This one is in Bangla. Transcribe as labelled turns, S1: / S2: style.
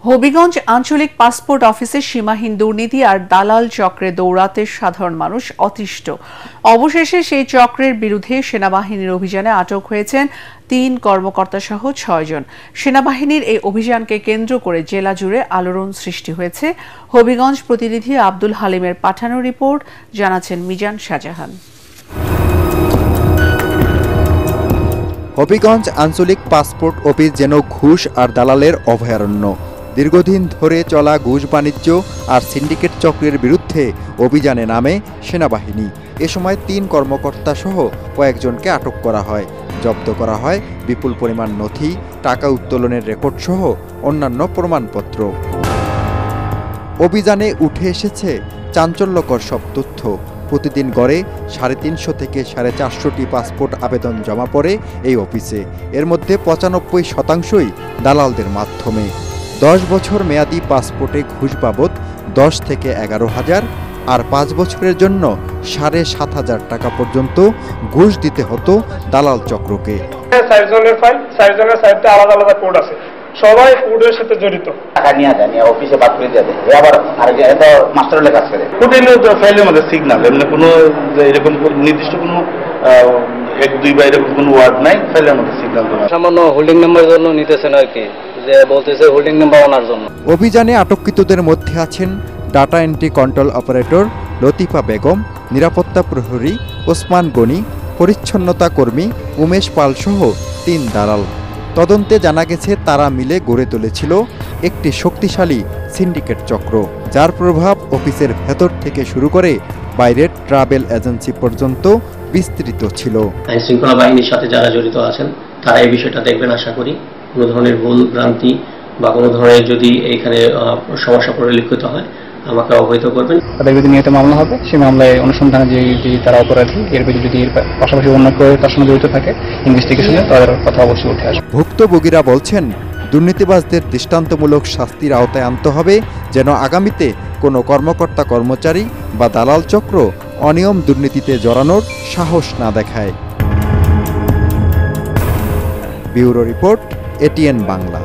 S1: হবিগঞ্জ আঞ্চলিক পাসপোর্ট অফিসে সীমাহীন দুর্নীতি আর দালাল চক্রে দৌড়াতে সাধারণ মানুষ অতিষ্ঠ। অবশেষে সেই চক্রের বিরুদ্ধে সেনাবাহিনীর অভিযানে আটক হয়েছেন ৩ কর্মকর্তা সহ ৬ জন। সেনাবাহিনীর এই অভিযানকে কেন্দ্র করে জেলা জুড়ে আলোড়ন সৃষ্টি হয়েছে। হবিগঞ্জ প্রতিনিধি আব্দুল হালিমের পাঠানো রিপোর্ট জানাচ্ছেন মিজান শাহজাহান।
S2: হবিগঞ্জ আঞ্চলিক পাসপোর্ট অফিস যেন ঘুষ আর দালালের অভয়ারণ্য। দীর্ঘদিন ধরে চলা ঘুষ বাণিজ্য আর সিন্ডিকেট চক্রের বিরুদ্ধে অভিযানে নামে সেনাবাহিনী। এ সময় ৩ কর্মকর্তা সহ কয়েকজনকে আটক করা হয়। জব্দ করা হয় বিপুল পরিমাণ নথি, টাকা উত্তোলনের রেকর্ড সহ অন্যান্য প্রমাণপত্র। অভিযানে উঠে এসেছে চাঞ্চল্যকর সব তথ্য। প্রতিদিন গড়ে 350 থেকে 450টি পাসপোর্ট আবেদন জমা পড়ে এই অফিসে। এর মধ্যে 95% দালালদের মাধ্যমে। 10 বছর মেয়াদী পাসপোর্টে ঘুষ বাবদ 10 থেকে 11,000 আর 5 বছরের জন্য 7,500 টাকা পর্যন্ত ঘুষ দিতে হতো দালাল চক্রকে।
S3: 4 জনের ফাইল, 4 জনের সাইডে আলাদা আলাদা কোড আছে, সবাই কোডের সাথে জড়িত। টাকা নিয়ে যায় অফিসে বাদ করে দেয়, আবার এটা মাস্টারের কাজ করে। কোডের ফাইলের মধ্যে সিগন্যাল এমনি কোনো এরকম নির্দিষ্ট কোনো 1-2 বা এরকম কোনো ওয়ার্ড নাই ফাইলের মধ্যে সিগন্যাল।
S4: সামান্য হোল্ডিং নাম্বারের জন্য নিতেছেন আর কি, যে বলতেছে হোল্ডিং নাম্বার ওনার জন্য।
S2: অভিযানে আটককৃতদের মধ্যে আছেন ডাটা এন্ট্রি কন্ট্রোল অপারেটর লতিফা বেগম, নিরাপত্তা প্রহরী ওসমান গনি, পরিচ্ছন্নতা কর্মী উমেশ পাল সহ 3 দালাল। তদন্তে জানা গেছে তারা মিলে গড়ে তুলেছিল একটি শক্তিশালী সিন্ডিকেট চক্র, যার প্রভাব অফিসের ভেতর থেকে শুরু করে বাইরের ট্রাভেল এজেন্সি পর্যন্ত বিস্তৃত ছিল।
S5: আইন শৃঙ্খলা বাহিনীর সাথে যারা জড়িত আছেন তারা এই বিষয়টা দেখবেন আশা করি। কোনো ধরনের ভুল ভ্রান্তি বা কোনো ধরনের যদি এখানে সমস্যা পরিলক্ষিত হয় আমাকে অবহিত করবেন।
S6: তাদের বিরুদ্ধে নিয়মিত মামলা হবে, সেই মামলায় অনুসন্ধানে যে তারা অপরাধী এর বিরুদ্ধে যদি পাশাপাশি অন্য কেউ তার সঙ্গে জড়িত থাকে ইনভেস্টিগেশনে তাদের কথা অবশ্যই উঠে আসবে।
S2: ভুক্তভোগীরা বলছেন দুর্নীতিবাজদের দৃষ্টান্তমূলক শাস্তির আওতায় আনতে হবে, যেন আগামীতে কোনো কর্মকর্তা কর্মচারী বা দালাল চক্র অনিয়ম দুর্নীতিতে জড়ানোর সাহস না দেখায়। Bureau report, ATN Bangla.